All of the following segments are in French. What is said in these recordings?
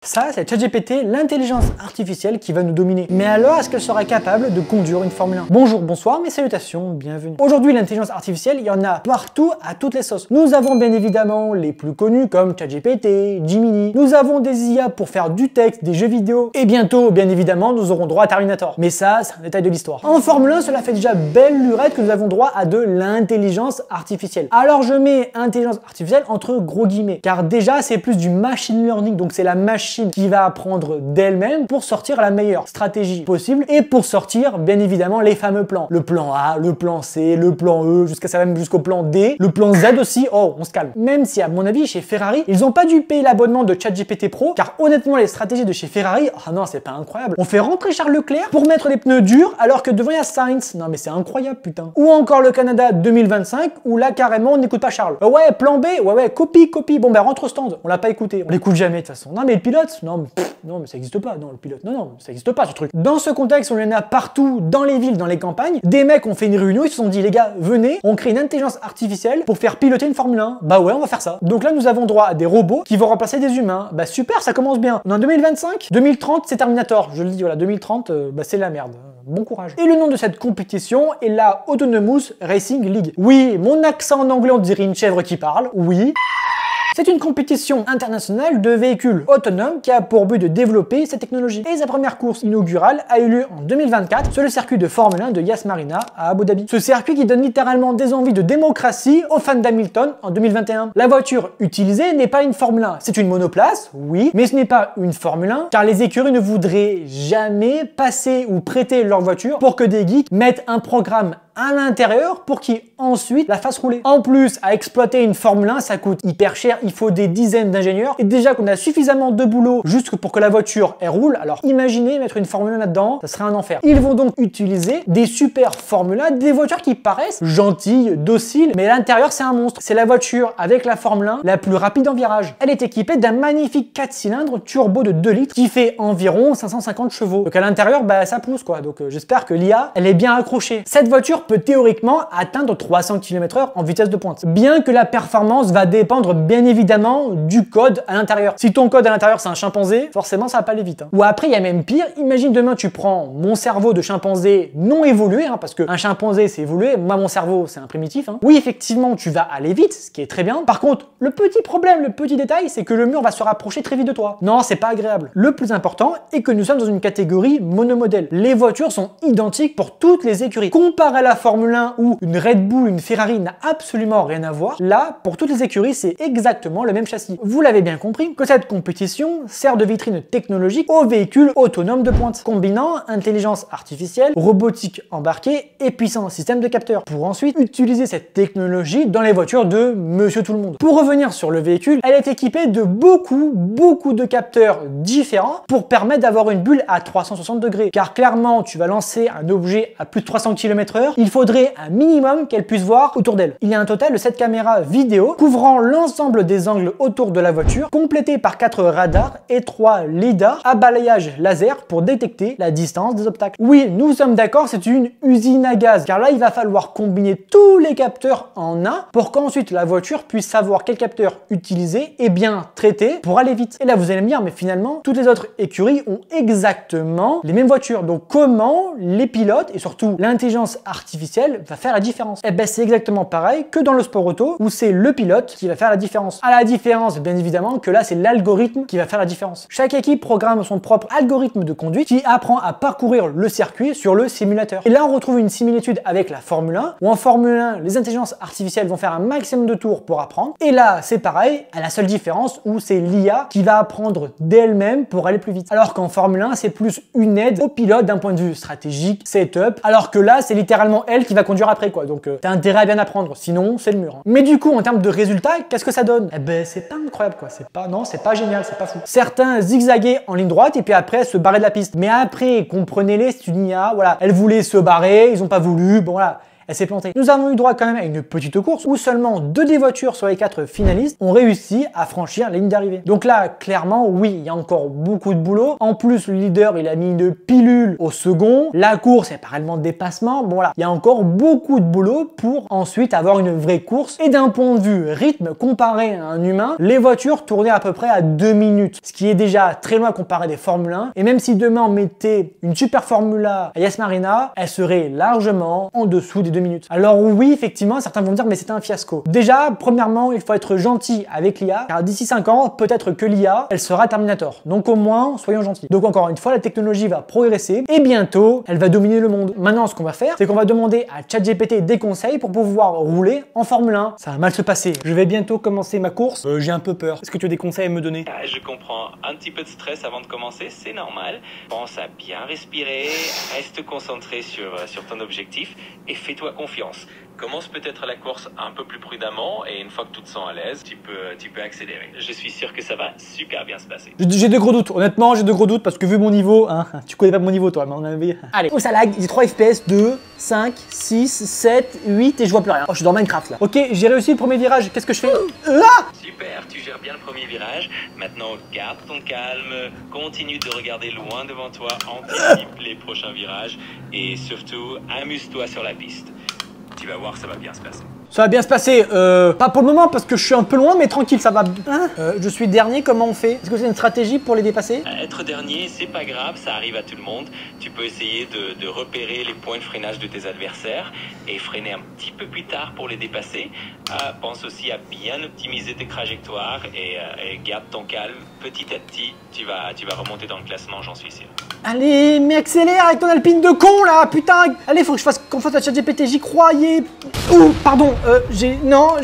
Ça, c'est ChatGPT, l'intelligence artificielle qui va nous dominer. Mais alors, est-ce qu'elle sera capable de conduire une Formule 1? Bonjour, bonsoir, mes salutations, bienvenue. Aujourd'hui, l'intelligence artificielle, il y en a partout, à toutes les sauces. Nous avons bien évidemment les plus connus comme ChatGPT, Gemini. Nous avons des IA pour faire du texte, des jeux vidéo. Et bientôt, bien évidemment, nous aurons droit à Terminator. Mais ça, c'est un détail de l'histoire. En Formule 1, cela fait déjà belle lurette que nous avons droit à de l'intelligence artificielle. Alors, je mets intelligence artificielle entre gros guillemets. Car déjà, c'est plus du machine learning. Donc, c'est la machine qui va apprendre d'elle-même pour sortir la meilleure stratégie possible et pour sortir bien évidemment les fameux plans. Le plan A, le plan C, le plan E, jusqu'au plan D, le plan Z aussi. Oh, on se calme. Même si à mon avis chez Ferrari, ils n'ont pas dû payer l'abonnement de ChatGPT Pro car honnêtement les stratégies de chez Ferrari, ah non, c'est pas incroyable. On fait rentrer Charles Leclerc pour mettre les pneus durs alors que devant il y a Sainz. Non mais c'est incroyable putain. Ou encore le Canada 2025 où là carrément on n'écoute pas Charles. Ouais, plan B, ouais, copie. Bon ben rentre au stand. On l'a pas écouté. On l'écoute jamais de toute façon. Non mais le pilote, non mais ça existe pas, non le pilote, non ça existe pas ce truc. Dans ce contexte, on en a partout, dans les villes, dans les campagnes, des mecs ont fait une réunion, ils se sont dit les gars, venez, on crée une intelligence artificielle pour faire piloter une Formule 1. Bah ouais, on va faire ça. Donc là, nous avons droit à des robots qui vont remplacer des humains. Bah super, ça commence bien. On est en 2025, 2030 c'est Terminator, je le dis, voilà, 2030, bah c'est la merde. Bon courage. Et le nom de cette compétition est la Autonomous Racing League. Oui, mon accent en anglais, on dirait une chèvre qui parle, oui. C'est une compétition internationale de véhicules autonomes qui a pour but de développer cette technologie. Et sa première course inaugurale a eu lieu en 2024 sur le circuit de Formule 1 de Yas Marina à Abu Dhabi. Ce circuit qui donne littéralement des envies de démocratie aux fans d'Hamilton en 2021. La voiture utilisée n'est pas une Formule 1, c'est une monoplace, oui, mais ce n'est pas une Formule 1 car les écuries ne voudraient jamais passer ou prêter leur voiture pour que des geeks mettent un programme à l'intérieur pour qu'ils ensuite la fassent rouler. En plus, à exploiter une Formule 1, ça coûte hyper cher, il faut des dizaines d'ingénieurs et déjà qu'on a suffisamment de boulot juste pour que la voiture elle roule, alors imaginez mettre une Formule 1 là-dedans, ça serait un enfer. Ils vont donc utiliser des super Formule 1, des voitures qui paraissent gentilles, dociles, mais à l'intérieur c'est un monstre. C'est la voiture avec la Formule 1 la plus rapide en virage. Elle est équipée d'un magnifique 4 cylindres turbo de 2 litres qui fait environ 550 chevaux. Donc à l'intérieur, bah ça pousse quoi. Donc j'espère que l'IA, elle est bien accrochée. Cette voiture peut théoriquement atteindre 300 km/h en vitesse de pointe. Bien que la performance va dépendre bien évidemment du code à l'intérieur. Si ton code à l'intérieur c'est un chimpanzé, forcément ça va pas aller vite. Ou après il y a même pire, imagine demain tu prends mon cerveau de chimpanzé non évolué, parce qu'un chimpanzé c'est évolué, moi mon cerveau c'est un primitif. Oui effectivement tu vas aller vite, ce qui est très bien. Par contre le petit problème, le petit détail, c'est que le mur va se rapprocher très vite de toi. Non, c'est pas agréable. Le plus important est que nous sommes dans une catégorie monomodèle. Les voitures sont identiques pour toutes les écuries. Comparé à la Formule 1 où une Red Bull, une Ferrari n'a absolument rien à voir, là, pour toutes les écuries, c'est exactement le même châssis. Vous l'avez bien compris que cette compétition sert de vitrine technologique aux véhicules autonomes de pointe, combinant intelligence artificielle, robotique embarquée et puissant système de capteurs, pour ensuite utiliser cette technologie dans les voitures de Monsieur Tout-le-Monde. Pour revenir sur le véhicule, elle est équipée de beaucoup de capteurs différents pour permettre d'avoir une bulle à 360 degrés. Car clairement, tu vas lancer un objet à plus de 300 km/h, il faudrait un minimum qu'elle puisse voir autour d'elle. Il y a un total de 7 caméras vidéo couvrant l'ensemble des angles autour de la voiture, complétées par 4 radars et 3 lidars à balayage laser pour détecter la distance des obstacles. Oui, nous sommes d'accord, c'est une usine à gaz, car là il va falloir combiner tous les capteurs en un pour qu'ensuite la voiture puisse savoir quel capteur utiliser et bien traiter pour aller vite. Et là vous allez me dire, mais finalement toutes les autres écuries ont exactement les mêmes voitures, donc comment les pilotes et surtout l'intelligence artificielle va faire la différence? Eh ben c'est exactement pareil que dans le sport auto où c'est le pilote qui va faire la différence. À la différence bien évidemment que là c'est l'algorithme qui va faire la différence. Chaque équipe programme son propre algorithme de conduite qui apprend à parcourir le circuit sur le simulateur. Et là on retrouve une similitude avec la Formule 1 où en Formule 1 les intelligences artificielles vont faire un maximum de tours pour apprendre. Et là c'est pareil, à la seule différence où c'est l'IA qui va apprendre d'elle-même pour aller plus vite. Alors qu'en Formule 1 c'est plus une aide au pilote d'un point de vue stratégique, setup, alors que là c'est littéralement elle qui va conduire après quoi. Donc t'as intérêt à bien apprendre, sinon c'est le mur. Mais du coup en termes de résultats, qu'est-ce que ça donne? Eh ben c'est pas incroyable quoi, c'est pas génial, c'est pas fou. Certains zigzaguaient en ligne droite et puis après se barraient de la piste. Mais après comprenez-les, c'est une IA, voilà, elle voulait se barrer, ils ont pas voulu, bon voilà. elle s'est plantée. Nous avons eu droit quand même à une petite course où seulement 2 des voitures sur les 4 finalistes ont réussi à franchir la ligne d'arrivée. Donc là, clairement, oui, il y a encore beaucoup de boulot. En plus, le leader, il a mis une pilule au second. La course est pas réellement de dépassement. Bon voilà, il y a encore beaucoup de boulot pour ensuite avoir une vraie course. Et d'un point de vue rythme, comparé à un humain, les voitures tournaient à peu près à 2 minutes, ce qui est déjà très loin comparé des Formule 1. Et même si demain on mettait une super Formula à Yas Marina, elle serait largement en dessous des 2 minutes. Alors oui, effectivement, certains vont dire mais c'est un fiasco. Déjà, premièrement, il faut être gentil avec l'IA, car d'ici 5 ans, peut-être que l'IA, elle sera Terminator. Donc au moins, soyons gentils. Donc encore une fois, la technologie va progresser et bientôt, elle va dominer le monde. Maintenant, ce qu'on va faire, c'est qu'on va demander à ChatGPT des conseils pour pouvoir rouler en Formule 1. Ça va mal se passer. Je vais bientôt commencer ma course. J'ai un peu peur. Est-ce que tu as des conseils à me donner? Je comprends. Un petit peu de stress avant de commencer, c'est normal. Pense à bien respirer, reste concentré sur ton objectif et fais-toi confiance. Commence peut-être la course un peu plus prudemment et une fois que tu te sens à l'aise, tu peux accélérer. Je suis sûr que ça va super bien se passer. J'ai de gros doutes, honnêtement j'ai de gros doutes parce que vu mon niveau, hein, tu connais pas mon niveau toi, mais on avait... Allez, oh ça lag, j'ai 3 FPS, 2, 5, 6, 7, 8 et je vois plus rien. Oh je suis dans Minecraft là. Ok, j'ai réussi le premier virage, qu'est-ce que je fais? Super, tu gères bien le premier virage. Maintenant, garde ton calme, continue de regarder loin devant toi, anticipe les prochains virages et surtout, amuse-toi sur la piste. Tu vas voir, ça va bien se passer. Ça va bien se passer, pas pour le moment parce que je suis un peu loin, mais tranquille, ça va. Hein je suis dernier, comment on fait? Est-ce que c'est une stratégie pour les dépasser? Être dernier, c'est pas grave, ça arrive à tout le monde. Tu peux essayer de repérer les points de freinage de tes adversaires et freiner un petit peu plus tard pour les dépasser. Pense aussi à bien optimiser tes trajectoires et garde ton calme. Petit à petit, tu vas remonter dans le classement, j'en suis sûr. Allez, mais accélère avec ton alpine de con là, putain. Allez, faut que je fasse confiance à ChatGPT, j'y croyais. Ouh, pardon, non,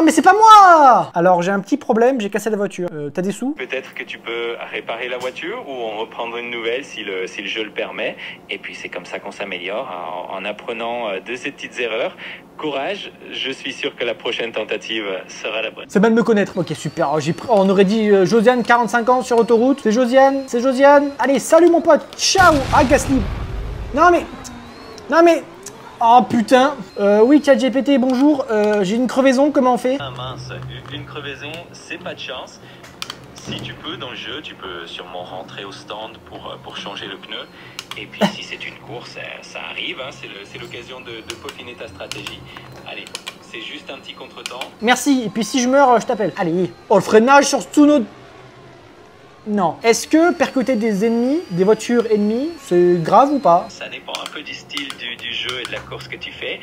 mais c'est pas moi. Alors, j'ai un petit problème, j'ai cassé la voiture. T'as des sous? Peut-être que tu peux réparer la voiture ou en reprendre une nouvelle si le jeu le permet. Et puis, c'est comme ça qu'on s'améliore, en apprenant de ces petites erreurs. Courage, je suis sûr que la prochaine tentative sera la bonne. C'est mal me connaître. Ok, super. On aurait dit Josiane, 45 ans sur autoroute. C'est Josiane, c'est Josiane. Allez, salut mon pote. Ciao. Ah, Gasly. Non mais... Oh putain. Oui, ChatGPT, bonjour. J'ai une crevaison, comment on fait? Ah mince, une crevaison, c'est pas de chance. Si tu peux, dans le jeu, tu peux sûrement rentrer au stand pour changer le pneu. Et puis, si c'est une course, ça arrive, hein, c'est l'occasion de peaufiner ta stratégie. Allez, c'est juste un petit contretemps. Merci, et puis si je meurs, je t'appelle. Allez, oh le freinage sur tous nos... Non. Est-ce que percuter des ennemis, des voitures ennemies, c'est grave ou pas? Ça dépend un peu du style du jeu et de la course que tu fais.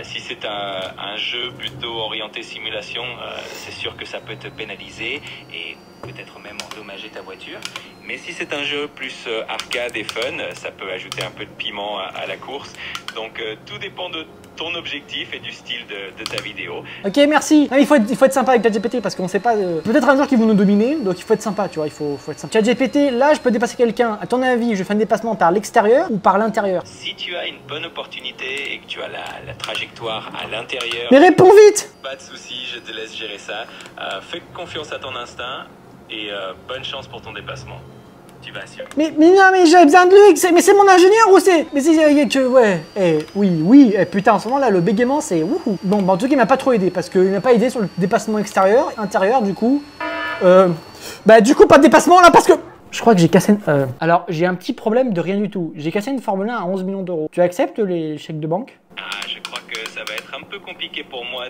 Si c'est un jeu plutôt orienté simulation, c'est sûr que ça peut te pénaliser et peut-être même endommager ta voiture. Mais si c'est un jeu plus arcade et fun, ça peut ajouter un peu de piment à la course. Donc tout dépend de ton objectif et du style de ta vidéo. Ok, merci. Non, il faut être sympa avec ChatGPT parce qu'on sait pas... Peut-être un jour qu'ils vont nous dominer, donc il faut être sympa, tu vois, il faut être sympa. ChatGPT, là, je peux dépasser quelqu'un. À ton avis, je fais un dépassement par l'extérieur ou par l'intérieur? Si tu as une bonne opportunité et que tu as la trajectoire à l'intérieur... Mais réponds vite! Pas de souci, je te laisse gérer ça. Fais confiance à ton instinct et bonne chance pour ton dépassement. Tu vas assurer. Mais non, mais j'ai besoin de lui, mais c'est mon ingénieur ou c'est... Mais c'est que... Ouais, oui, putain, en ce moment là, le bégaiement, c'est... Wouhou. Bon, bah en tout cas, il m'a pas trop aidé, parce qu'il m'a pas aidé sur le dépassement extérieur, intérieur, du coup... Bah du coup, pas de dépassement là, parce que... Je crois que j'ai cassé... Alors, j'ai un petit problème de rien du tout. J'ai cassé une Formule 1 à 11 millions d'euros. Tu acceptes les chèques de banque? Je crois que ça va être un peu compliqué pour moi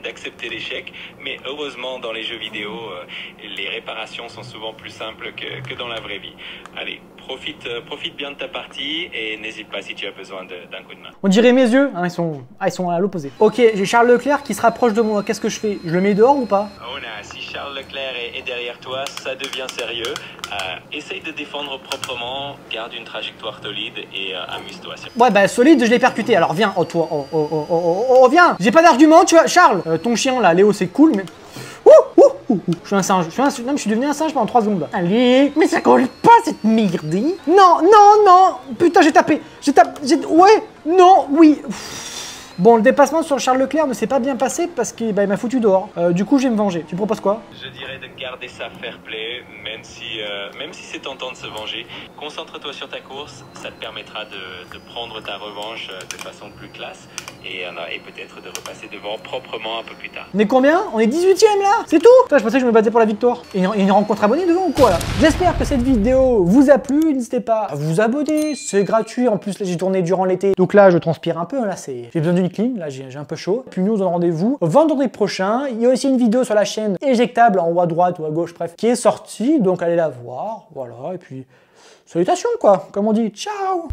d'accepter l'échec, mais heureusement dans les jeux vidéo, les réparations sont souvent plus simples que dans la vraie vie. Allez, profite bien de ta partie et n'hésite pas si tu as besoin d'un coup de main. On dirait mes yeux, hein, ils sont à l'opposé. Ok, j'ai Charles Leclerc qui se rapproche de moi, qu'est-ce que je fais? Je le mets dehors ou pas? Oh là, si Charles Leclerc est derrière toi, ça devient sérieux. Essaye de défendre proprement, garde une trajectoire solide et amuse-toi. Ouais bah solide, je l'ai percuté, alors viens, viens. J'ai pas d'argument, tu vois, Charles. Ton chien là, Léo, c'est cool, mais... Je suis un singe, non mais je suis devenu un singe pendant 3 secondes. Allez, mais ça colle pas cette merde. Non, putain j'ai tapé, ouais, non, oui. Bon, le dépassement sur Charles Leclerc ne s'est pas bien passé parce qu'il m'a foutu dehors. Du coup, je vais me venger. Tu proposes quoi? Je dirais de garder ça fair play, même si c'est tentant de se venger. Concentre-toi sur ta course, ça te permettra de prendre ta revanche de façon plus classe. et peut-être de repasser devant proprement un peu plus tard. On est combien? On est 18ème là? C'est tout? Putain, je pensais que je me battais pour la victoire. Et une rencontre abonnée devant ou quoi là? J'espère que cette vidéo vous a plu. N'hésitez pas à vous abonner, c'est gratuit. En plus, là j'ai tourné durant l'été. Donc là, je transpire un peu. Là, j'ai besoin d'une clim. Là, j'ai un peu chaud. Puis nous, on se donne rendez-vous vendredi prochain. Il y a aussi une vidéo sur la chaîne éjectable en haut à droite ou à gauche, bref, qui est sortie. Donc allez la voir. Voilà. Et puis, salutations quoi, comme on dit. Ciao!